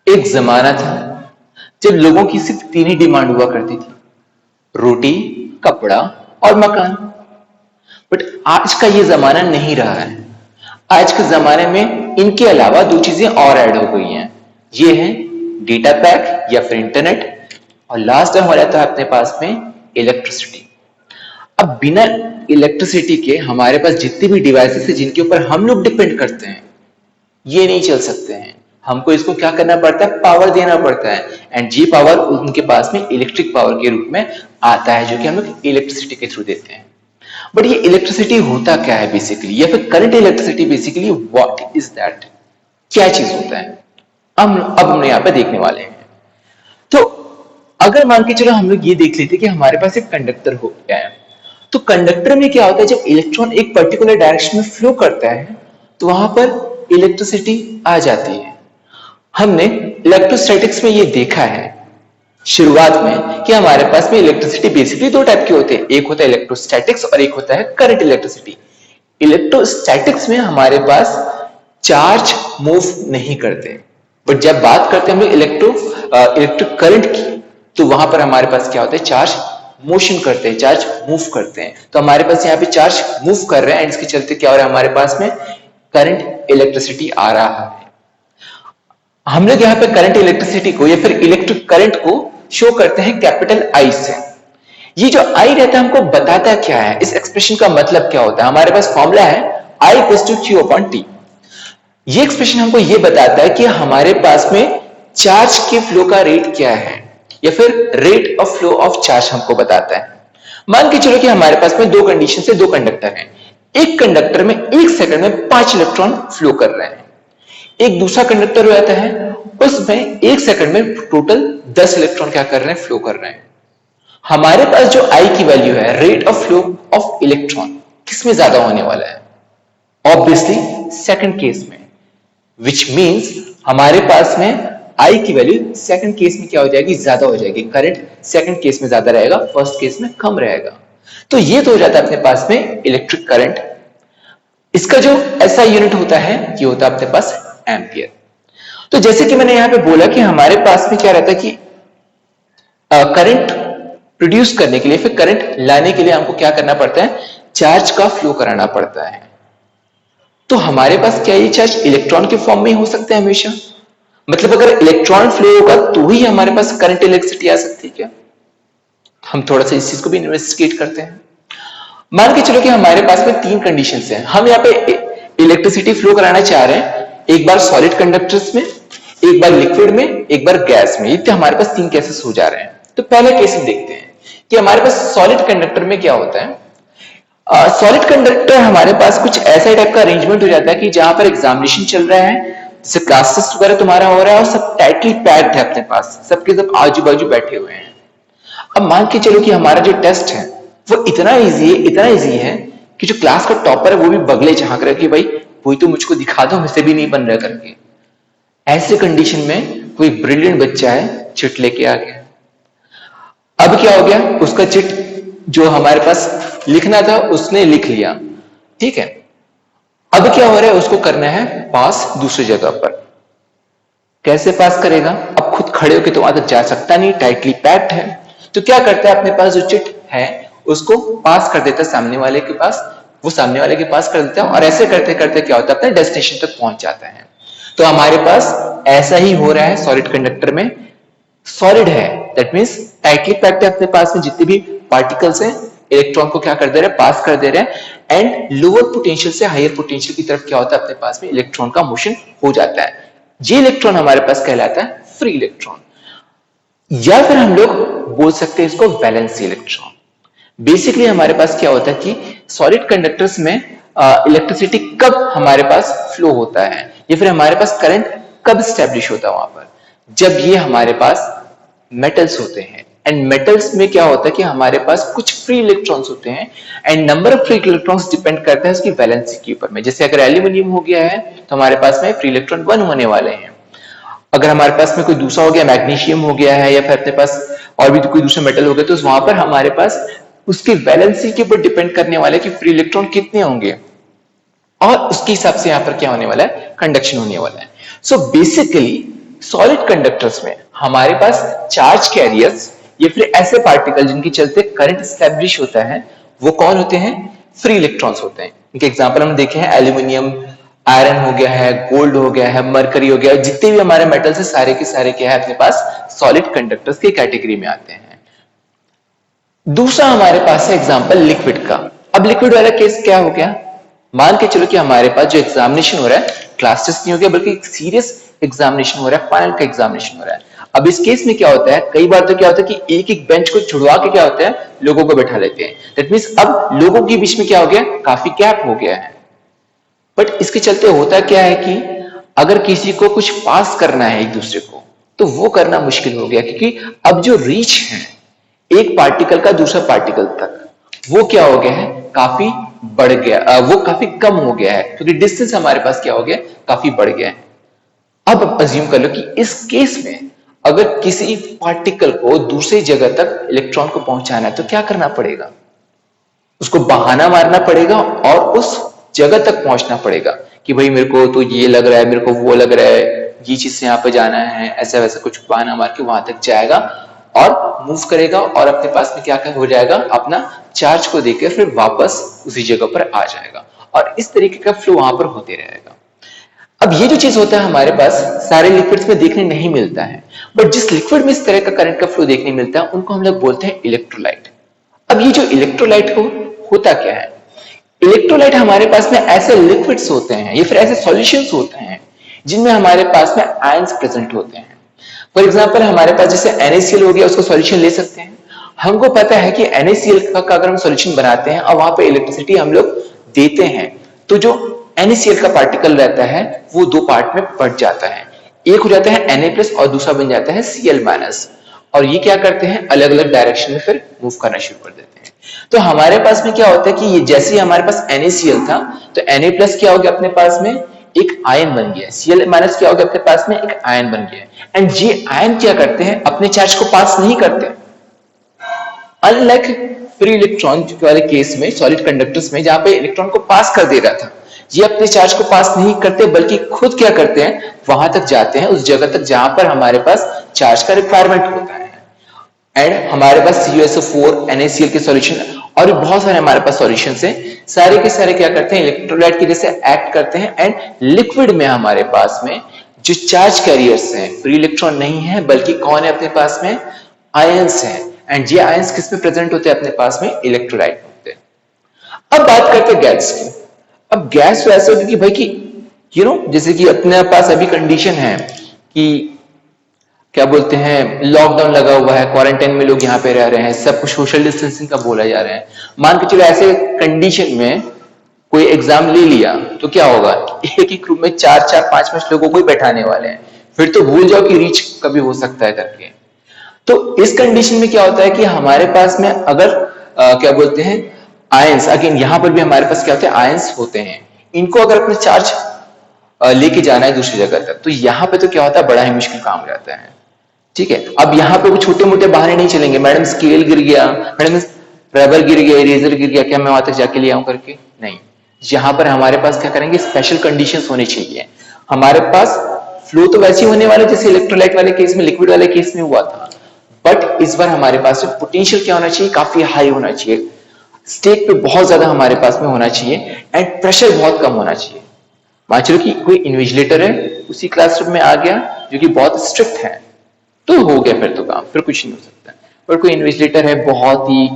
एक जमाना था जब लोगों की सिर्फ तीन ही डिमांड हुआ करती थी, रोटी, कपड़ा और मकान। बट आज का ये जमाना नहीं रहा है। आज के जमाने में इनके अलावा दो चीजें और ऐड हो गई हैं। ये है डेटा पैक या फिर इंटरनेट, और लास्ट हमारे आता है अपने पास में इलेक्ट्रिसिटी। अब बिना इलेक्ट्रिसिटी के हमारे पास जितनी भी डिवाइसेस है जिनके ऊपर हम लोग डिपेंड करते हैं, ये नहीं चल सकते हैं। हमको इसको क्या करना पड़ता है, पावर देना पड़ता है। एंड ये पावर उनके पास में इलेक्ट्रिक पावर के रूप में आता है, जो कि हम लोग इलेक्ट्रिसिटी के थ्रू देते हैं। बट ये इलेक्ट्रिसिटी होता क्या है बेसिकली, या फिर current electricity basically what is that, क्या चीज होता है, हम यहाँ पे देखने वाले हैं। तो अगर मान के चलो हम लोग ये देख लेते कि हमारे पास एक कंडक्टर हो गया है, तो कंडक्टर में क्या होता है, जब इलेक्ट्रॉन एक पर्टिकुलर डायरेक्शन में फ्लो करता है तो वहां पर इलेक्ट्रिसिटी आ जाती है। हमने इलेक्ट्रोस्टैटिक्स में ये देखा है शुरुआत में कि हमारे पास में इलेक्ट्रिसिटी बेसिकली दो टाइप के होते हैं, एक होता है इलेक्ट्रोस्टैटिक्स और एक होता है करंट इलेक्ट्रिसिटी। इलेक्ट्रोस्टैटिक्स में हमारे पास चार्ज मूव नहीं करते, बट जब बात करते हैं हम लोग इलेक्ट्रिक करंट की, तो वहां पर हमारे पास क्या होता है, चार्ज मोशन करते हैं, चार्ज मूव करते हैं। तो हमारे पास यहाँ पे चार्ज मूव कर रहे हैं एंड इसके चलते क्या हो रहा है, हमारे पास में करंट इलेक्ट्रिसिटी आ रहा है। हम लोग यहाँ पे करंट इलेक्ट्रिसिटी को या फिर इलेक्ट्रिक करंट को शो करते हैं कैपिटल आई से। ये जो आई रहता है हमको बताता क्या है, इस एक्सप्रेशन का मतलब क्या होता है। हमारे पास फॉर्मूला है I equals to Q upon T। ये एक्सप्रेशन हमको ये बताता है कि हमारे पास में चार्ज के फ्लो का रेट क्या है, या फिर rate of flow of charge हमको बताता है। मान के चलो कि हमारे पास में दो कंडीशन से दो कंडक्टर हैं। एक कंडक्टर में एक सेकंड में 5 इलेक्ट्रॉन फ्लो कर रहे हैं, एक दूसरा कंडक्टर हो जाता है उसमें एक सेकंड में टोटल 10 इलेक्ट्रॉन क्या कर रहे हैं, फ्लो कर रहे हैं। हमारे पास जो आई की वैल्यू है, rate of flow of electron, किसमें ज्यादा होने वाला है, ऑब्वियसली सेकंड केस में, विच मींस हमारे पास में आई की वैल्यू सेकंड केस में क्या हो जाएगी, ज्यादा हो जाएगी। करंट सेकंड केस में ज्यादा रहेगा, फर्स्ट केस में कम रहेगा। तो ये तो हो जाता है अपने पास में इलेक्ट्रिक करंट। इसका जो ऐसा यूनिट होता है ये होता है अपने पास एम्पियर। तो जैसे कि मैंने यहां पे बोला कि हमारे पास में क्या रहता है कि करंट प्रोड्यूस करने के लिए, फिर करंट लाने के लिए हमको क्या करना पड़ता है, चार्ज का फ्लो कराना पड़ता है। तो हमारे पास क्या ये चार्ज इलेक्ट्रॉन के फॉर्म में ही हो सकता है हमेशा, मतलब अगर इलेक्ट्रॉन फ्लो होगा तो ही हमारे पास करंट इलेक्ट्रिसिटी आ सकती है क्या। हम थोड़ा सा इस चीज को भी इन्वेस्टिगेट करते हैं। मान के चलो कि हमारे पास में तीन कंडीशंस हैं, हम यहाँ पे इलेक्ट्रिसिटी फ्लो कराना चाह रहे हैं, एक बार सॉलिड कंडक्टर्स में, एक बार लिक्विड में, एक बार गैस में। ये हमारे पास तीन केसेस हो जा रहे हैं। तो पहले केस में देखते हैं कि हमारे पास सॉलिड कंडक्टर में क्या होता है। सॉलिड कंडक्टर हमारे पास कुछ ऐसा टाइप का अरेंजमेंट हो जाता है कि जहां पर एग्जामिनेशन चल रहा है, जैसे क्लास टेस्ट वगैरह तुम्हारा हो रहा है और सब टाइटली पैक्ड है अपने पास, सबके सब आजू बाजू बैठे हुए हैं। अब मान के चलो कि हमारा जो टेस्ट है वो इतना इजी है कि जो क्लास का टॉपर है वो भी बगले झांक रहा है कि भाई कोई तो मुझको दिखा दो, मुझसे भी नहीं बन रहा करके। ऐसे कंडीशन में कोई ब्रिलियंट बच्चा है, चिट लेके आ गया। अब क्या हो गया, उसका चिट जो हमारे पास लिखना था उसने लिख लिया, ठीक है। अब क्या हो रहा है, उसको करना है पास दूसरी जगह पर। कैसे पास करेगा, अब खुद खड़े होकर तो वहां तक जा सकता नहीं, टाइटली पैक्ड है। तो क्या करता है, अपने पास जो चिट है उसको पास कर देता है सामने वाले के पास, वो सामने वाले के पास कर देता है, और ऐसे करते करते क्या होता है, अपने डेस्टिनेशन तक पहुंच जाता है। तो हमारे पास ऐसा ही हो रहा है सॉलिड कंडक्टर में। सॉलिड है दैट मींस टाइटली पैक्ड है, अपने पास में जितने भी पार्टिकल्स हैं इलेक्ट्रॉन को क्या कर दे रहे हैं, पास कर दे रहे हैं। एंड लोअर पोटेंशियल से हायर पोटेंशियल की तरफ क्या होता है, अपने पास में इलेक्ट्रॉन का मोशन हो जाता है। ये इलेक्ट्रॉन हमारे पास कहलाता है फ्री इलेक्ट्रॉन, या फिर हम लोग बोल सकते हैं इसको वैलेंसी इलेक्ट्रॉन। बेसिकली हमारे पास क्या होता है कि सॉलिड कंडक्टर्स में इलेक्ट्रिसिटी कब हमारे पास फ्लो होता है, या फिर हमारे पास करंट कब स्टैब्लिश होता है वहां पर, जब ये हमारे पास मेटल्स होते हैं। एंड मेटल्स में क्या होता है कि हमारे पास कुछ फ्री इलेक्ट्रॉन्स होते हैं, and number of free electrons depend करता है उसकी वैलेंसी के ऊपर में। जैसे अगर एल्यूमिनियम हो गया है तो हमारे पास में फ्री इलेक्ट्रॉन 1 होने वाले हैं। अगर हमारे पास में कोई दूसरा हो गया, मैग्नीशियम हो गया है, या फिर अपने पास और भी कोई दूसरा मेटल हो गया, तो वहां पर हमारे पास उसकी वैलेंसी के ऊपर डिपेंड करने वाला है कि फ्री इलेक्ट्रॉन कितने होंगे, और उसके हिसाब से यहां पर क्या होने वाला है, कंडक्शन होने वाला है। सो बेसिकली सॉलिड कंडक्टर्स में हमारे पास चार्ज कैरियर्स या फिर ऐसे पार्टिकल जिनके चलते करंट स्टैब्लिश होता है, वो कौन होते हैं? फ्री इलेक्ट्रॉन्स होते हैं। इनके एग्जांपल हम देखे हैं, एल्यूमिनियम, आयरन हो गया है, गोल्ड हो गया है, मरकरी हो गया है, जितने भी हमारे मेटल्स है सारे के सारे क्या है अपने पास सॉलिड कंडक्टर्स की कैटेगरी में आते हैं। दूसरा हमारे पास है एग्जांपल लिक्विड का। अब लिक्विड वाला केस क्या हो गया? मान के चलो कि हमारे पास जो एग्जामिनेशन हो रहा है क्लास टेस्ट नहीं हो गया बल्कि एक सीरियस एग्जामिनेशन हो रहा है, फाइनल का एग्जामिनेशन हो रहा है। अब इस केस में क्या होता है, कई बार तो क्या होता है कि एक एक बेंच को छुड़वा के क्या होता है लोगों को बैठा लेते हैं। दैट मींस अब लोगों के बीच में क्या हो गया, काफी गैप हो गया है। बट इसके चलते होता क्या है कि अगर किसी को कुछ पास करना है एक दूसरे को तो वो करना मुश्किल हो गया, क्योंकि अब जो रीच है एक पार्टिकल का दूसरा पार्टिकल तक, वो क्या हो गया है, काफी बढ़ गया, वो काफी कम हो गया है, क्योंकि डिस्टेंस हमारे पास क्या हो गया, काफी बढ़ गया है। अब अज्यूम कर लो कि इस केस में अगर किसी पार्टिकल को दूसरी जगह तक इलेक्ट्रॉन को पहुंचाना है तो क्या करना पड़ेगा? उसको बहाना मारना पड़ेगा और उस जगह तक पहुंचना पड़ेगा कि भाई मेरे को तो ये लग रहा है, मेरे को वो लग रहा है, ये चीज से यहाँ पे जाना है, ऐसा वैसा कुछ बहाना मार के वहां तक जाएगा और मूव करेगा और अपने पास में क्या हो जाएगा, अपना चार्ज को देकर फिर वापस उसी जगह पर आ जाएगा और इस तरीके का फ्लो वहां पर होते रहेगा। अब ये जो चीज होता है हमारे पास सारे लिक्विड्स में देखने नहीं मिलता है, बट जिस लिक्विड में इस तरह का करंट का फ्लो देखने मिलता है उनको हम लोग बोलते हैं इलेक्ट्रोलाइट। अब ये जो इलेक्ट्रोलाइट होता क्या है? इलेक्ट्रोलाइट हमारे पास में ऐसे लिक्विड्स होते हैं या फिर ऐसे सॉल्यूशंस होते हैं जिनमें हमारे पास में आयंस प्रेजेंट होते हैं। फॉर एग्जांपल हमारे पास जैसे NaCl हो गया, उसको सॉल्यूशन ले सकते हैं। हमको पता है कि NaCl का अगर हम सॉल्यूशन बनाते हैं और वहां पे इलेक्ट्रिसिटी हम लोग देते हैं तो जो NaCl का पार्टिकल रहता है वो दो पार्ट में बट जाता है, एक हो जाता है Na+ और दूसरा बन जाता है Cl-, और ये क्या करते हैं, अलग अलग डायरेक्शन में फिर मूव करना शुरू कर देते हैं। तो हमारे पास में क्या होता है कि ये जैसे ही हमारे पास NaCl था तो Na+ क्या हो गया अपने पास में एक आयन बन गया, Cl- क्या हो गया अपने पास में एक आयन बन गया। एंड ये आयन क्या करते हैं, अपने चार्ज को पास नहीं करते, अनलाइक फ्री इलेक्ट्रॉन वाले केस में सॉलिड कंडक्टर्स में जहां पे इलेक्ट्रॉन को पास कर दे रहा था, ये अपने चार्ज को पास नहीं करते बल्कि खुद क्या करते हैं, वहां तक जाते हैं, उस जगह तक जहां पर हमारे पास चार्ज का रिक्वायरमेंट होता है। एंड हमारे पास CuSO4 NaCl के सॉल्यूशन और बहुत सारे हमारे पास सॉल्यूशन है, सारे के सारे क्या करते हैं, इलेक्ट्रोलाइट की जैसे एक्ट करते हैं। एंड लिक्विड में हमारे पास में जो चार्ज कैरियर्स हैं फ्री इलेक्ट्रॉन नहीं है बल्कि कौन है अपने पास में, आयंस हैं। एंड ये आयंस किस में प्रेजेंट होते हैं अपने पास में, इलेक्ट्रोलाइट होते हैं। अब बात करते हैं गैस की। अब गैस तो ऐसा होगी कि भाई कि जैसे कि अपने पास अभी कंडीशन है कि क्या बोलते हैं, लॉकडाउन लगा हुआ है, क्वारंटाइन में लोग यहाँ पे रह रहे हैं, सब कुछ सोशल डिस्टेंसिंग का बोला जा रहा है। मान के चलो ऐसे कंडीशन में कोई एग्जाम ले लिया तो क्या होगा, एक ही रूम में 4-4, 5-5 लोगों को ही बैठाने वाले हैं, फिर तो भूल जाओ कि रीच कभी हो सकता है करके। तो इस कंडीशन में क्या होता है कि हमारे पास में अगर क्या बोलते हैं आयंस, अगेन यहां पर भी हमारे पास क्या होते हैं, आयंस होते हैं, इनको अगर अपने चार्ज लेके जाना है दूसरी जगह तक तो यहाँ पे तो क्या होता है, बड़ा ही मुश्किल काम हो जाता है। ठीक है, अब यहाँ पे भी छोटे मोटे बहाने नहीं चलेंगे, मैडम स्केल गिर गया, मैडम रबर गिर गया, इरेजर गिर गया, क्या मैं वहां तक जाके ले आऊं करके, नहीं। यहाँ पर हमारे पास क्या करेंगे, स्पेशल कंडीशंस होने चाहिए। हमारे पास फ्लो तो वैसे ही होने वाले जैसे इलेक्ट्रोलाइट वाले केस में, लिक्विड वाले केस में हुआ था, बट इस बार हमारे पास पोटेंशियल क्या होना चाहिए, काफी हाई होना चाहिए, स्टेट पे बहुत ज्यादा हमारे पास में होना चाहिए एंड प्रेशर बहुत कम होना चाहिए। मान चलो कि कोई इन्विजिलेटर है उसी क्लासरूम में आ गया जो कि बहुत स्ट्रिक्ट है तो हो गया, फिर तो काम, फिर कुछ नहीं हो सकता। पर कोई इन्विजिलेटर है बहुत ही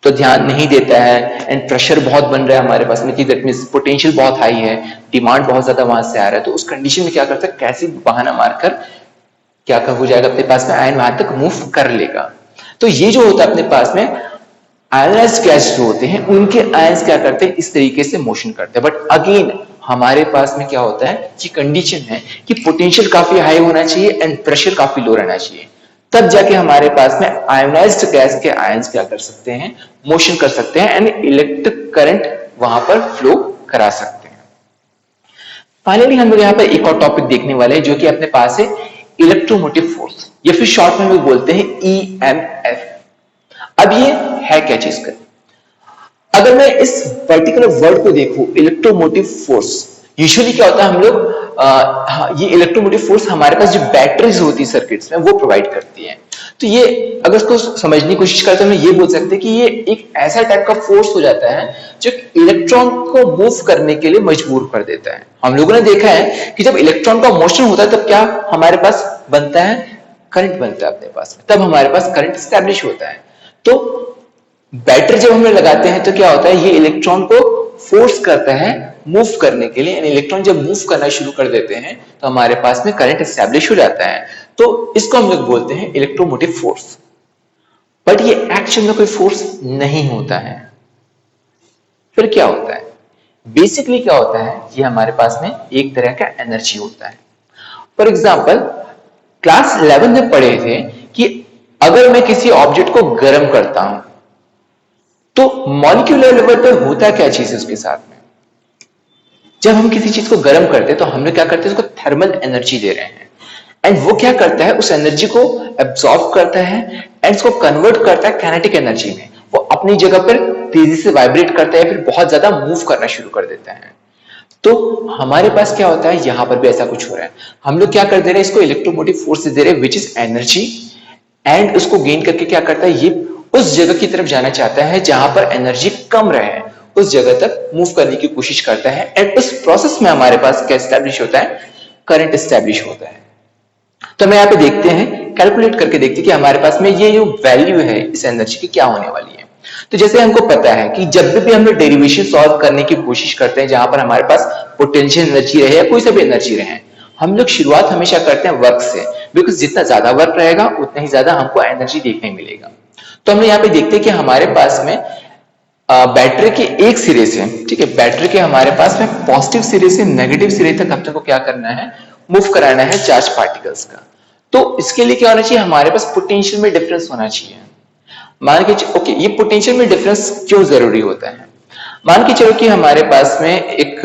तो ध्यान नहीं देता है एंड प्रेशर बहुत बन रहा है हमारे पास में कि दैट मींस पोटेंशियल बहुत हाई है, डिमांड बहुत ज्यादा वहां से आ रहा है, तो उस कंडीशन में क्या करता है, कैसे बहाना मारकर क्या हो जाएगा, अपने पास में आयन वहां तक मूव कर लेगा। तो ये जो होता है अपने पास में आयनाइज्ड गैस जो होते हैं उनके आयंस क्या करते हैं, इस तरीके से मोशन करते हैं। बट अगेन हमारे पास में क्या होता है, कि कंडीशन है कि पोटेंशियल काफी हाई होना चाहिए एंड प्रेशर काफी लो रहना चाहिए, तब जाके हमारे पास में आयोनाइज्ड गैस के आयंस क्या कर सकते हैं, मोशन कर सकते हैं एंड इलेक्ट्रिक करंट वहां पर फ्लो करा सकते हैं। फाइनली हम लोग यहाँ पर एक और टॉपिक देखने वाले हैं जो कि अपने पास है इलेक्ट्रोमोटिव फोर्स, या फिर शॉर्ट में हम लोग बोलते हैं EMF। अब ये है क्या चीज का, अगर मैं इस पर्टिकुलर वर्ड को देखूं इलेक्ट्रोमोटिव फोर्स, यूजुअली क्या होता है, हम लोग हाँ, ये इलेक्ट्रोमोटिव फोर्स हमारे पास जो बैटरीज होती है सर्किट्स में वो प्रोवाइड करती है। तो ये अगर इसको समझने की कोशिश करते हैं, हम ये बोल सकते हैं कि ये एक ऐसा टाइप का फोर्स हो जाता है जो इलेक्ट्रॉन को मूव करने के लिए मजबूर कर देता है। हम लोगों ने देखा है कि जब इलेक्ट्रॉन का मोशन होता है तब क्या हमारे पास बनता है, करंट बनता है अपने पास, तब हमारे पास करंट स्टैब्लिश होता है। तो बैटरी जब हम लगाते हैं तो क्या होता है, ये इलेक्ट्रॉन को फोर्स करता है मूव करने के लिए। इलेक्ट्रॉन जब मूव करना शुरू कर देते हैं तो हमारे पास में करंट एस्टैब्लिश हो जाता है। तो इसको हम लोग बोलते हैं इलेक्ट्रोमोटिव फोर्स। बट ये एक्शन में कोई फोर्स नहीं होता है। फिर क्या होता है, बेसिकली क्या होता है, ये हमारे पास में एक तरह का एनर्जी होता है। फॉर एग्जाम्पल क्लास 11 में पढ़े थे कि अगर मैं किसी ऑब्जेक्ट को गर्म करता हूं तो मॉलिक्यूलर लेवल पर होता क्या चीज है उसके साथ में। जब हम किसी चीज को गर्म करते हैं तो हम लोग क्या करते हैं, उसको थर्मल एनर्जी दे रहे हैं, एंड वो क्या करता है, उस एनर्जी को एब्सॉर्ब करता है एंड उसको कन्वर्ट करता है काइनेटिक एनर्जी में। वो अपनी जगह पर तेजी से वाइब्रेट करता है, फिर बहुत ज्यादा मूव करना शुरू कर देता है। तो हमारे पास क्या होता है, यहां पर भी ऐसा कुछ हो रहा है। हम लोग क्या कर दे रहे हैं, इसको इलेक्ट्रोमोटिव फोर्स दे रहे हैं विच इज एनर्जी, एंड उसको गेन करके क्या करता है, ये उस जगह की तरफ जाना चाहता है जहां पर एनर्जी कम रहे, उस जगह तक मूव करने की कोशिश करता है, एंड उस प्रोसेस में हमारे पास क्या एस्टैब्लिश होता है, करंट एस्टैब्लिश होता है। तो हम यहाँ पे देखते हैं, कैलकुलेट करके देखते हैं कि हमारे पास में ये जो वैल्यू है इस एनर्जी की क्या होने वाली है। तो जैसे हमको पता है कि जब भी हम लोग डेरिवेशन सॉल्व करने की कोशिश करते हैं जहां पर हमारे पास पोटेंशियल एनर्जी रहे या कोई सा भी एनर्जी रहे, हम लोग शुरुआत हमेशा करते हैं वर्क से, बिकॉज जितना ज्यादा वर्क रहेगा उतना ही ज्यादा हमको एनर्जी देखने मिलेगा। तो हम यहाँ पे देखते हैं कि हमारे पास में बैटरी के एक सिरे से, ठीक है, बैटरी के हमारे पास में पॉजिटिव सिरे से नेगेटिव सिरे तक हम को क्या करना है, मूव कराना है चार्ज पार्टिकल्स का। तो इसके लिए क्या होना चाहिए, हमारे पास पोटेंशियल में डिफरेंस होना चाहिए। मान के ओके, ये पोटेंशियल में डिफरेंस क्यों जरूरी होता है। मान के चलो कि हमारे पास में एक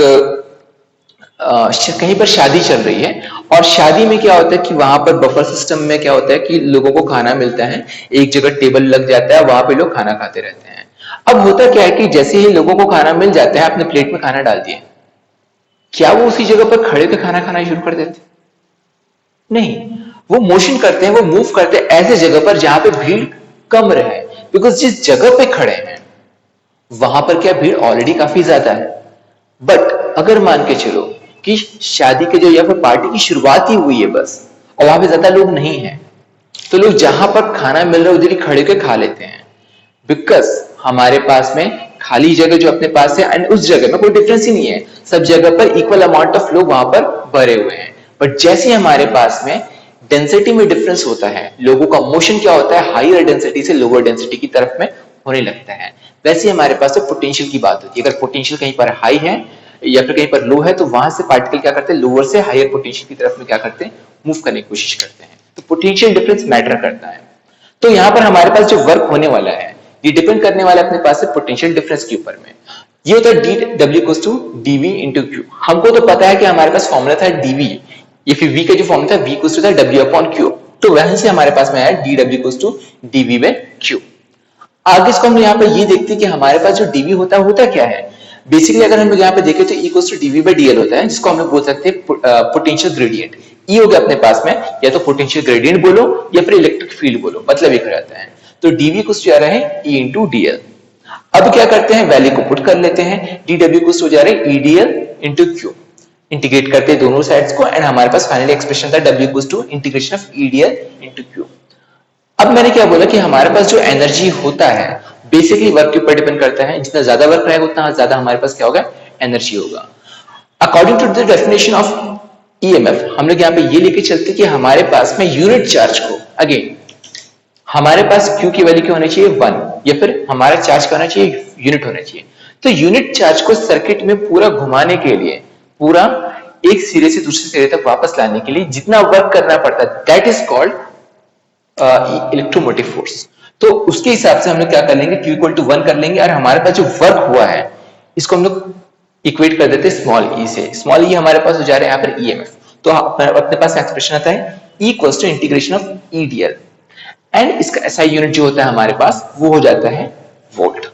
कहीं पर शादी चल रही है, और शादी में क्या होता है कि वहां पर बफर सिस्टम में क्या होता है कि लोगों को खाना मिलता है, एक जगह टेबल लग जाता है, वहां पे लोग खाना खाते रहते हैं। अब होता क्या है कि जैसे ही लोगों को खाना मिल जाता है, अपने प्लेट में खाना डाल दिए, क्या वो उसी जगह पर खड़े होकर खाना खाना शुरू कर देते? नहीं, वो मोशन करते हैं, वो मूव करते हैं ऐसे जगह पर जहां पे भीड़ कम रहे, बिकॉज जिस जगह पे खड़े हैं वहां पर क्या भीड़ ऑलरेडी काफी ज्यादा है। बट अगर मान के चलो कि शादी के जो या फिर पार्टी की शुरुआत ही हुई है बस, और वहां पे ज्यादा लोग नहीं है, तो लोग जहां पर खाना मिल रहा है उधर ही खड़े के खा लेते हैं, बिकॉज हमारे पास में खाली जगह जो अपने पास है एंड उस जगह में कोई डिफरेंस ही नहीं है, सब जगह पर इक्वल अमाउंट ऑफ लोग वहां पर भरे हुए हैं। बट जैसे हमारे पास में डेंसिटी में डिफरेंस होता है, लोगों का मोशन क्या होता है, हायर डेंसिटी से लोअर डेंसिटी की तरफ में होने लगता है, वैसे हमारे पास पोटेंशियल की बात होती है। अगर पोटेंशियल कहीं पर हाई है या फिर कहीं पर लो है, तो वहां से पार्टिकल क्या करते हैं, लोअर से हायर पोटेंशियल की तरफ में क्या करते हैं, मूव करने की कोशिश करते हैं। तो पोटेंशियल डिफरेंस मैटर करता है। तो यहां पर हमारे पास जो वर्क होने वाला है ये डिपेंड करने वाला है अपने पास से पोटेंशियल डिफरेंस के ऊपर में। ये होता है dw equals to dv into Q. हमको तो पता है कि हमारे पास फॉर्मूला था dv, ये फिर v का जो फॉर्मूला था v इक्वल्स टू था w अपॉन q, तो वहां से हमारे पास में आया dw equals to dv by q। आगे इसको हम यहाँ पे ये देखते हैं कि हमारे पास जो dv होता क्या है। बेसिकली अगर हम यहाँ पे देखें तो equals to dv by dl होता है, जिसको हम लोग बोल सकते हैं पोटेंशियल ग्रेडियंट। ई हो गया अपने पास में, या तो पोटेंशियल ग्रेडियंट बोलो या फिर इलेक्ट्रिक फील्ड बोलो, मतलब एक रहता है। तो dv कुछ जा रहा है e इंटू dl। अब क्या करते हैं, वैल्यू को पुट कर लेते हैं, dw कुछ हो जा रहा है edl इंटू q। इंटीग्रेट करते हैं दोनों साइड्स को, एंड हमारे पास फाइनल एक्सप्रेशन था w equals to integration of edl into q। अब मैंने क्या बोला कि हमारे पास जो एनर्जी होता है बेसिकली वर्क के ऊपर डिपेंड करता है, जितना ज्यादा वर्क रहेगा उतना ज्यादा हमारे पास क्या होगा, एनर्जी होगा। According to the definition of EMF हम लोग यहाँ पे ये लेके चलते कि हमारे पास में यूनिट चार्ज को, अगेन हमारे पास Q की वैल्यू क्या होनी चाहिए 1, या फिर हमारा चार्ज क्या होना चाहिए, यूनिट होना चाहिए। तो यूनिट चार्ज को सर्किट में पूरा घुमाने के लिए, पूरा एक सिरे से दूसरे सिरे तक वापस लाने के लिए जितना वर्क करना पड़ता है, that is called electromotive force. तो उसके हिसाब से हम लोग क्या कर लेंगे, Q इक्वल टू 1 कर लेंगे, और हमारे पास जो वर्क हुआ है इसको हम लोग इक्वेट कर देते हैं स्मॉल ई से। स्मॉल ई हमारे पास हो जा रहा है यहाँ पर ईएमएफ। तो अपने पास एक्सप्रेशन आता है E equals to integration of EDL, and इसका एसआई यूनिट जो होता है हमारे पास वो हो जाता है वोल्ट।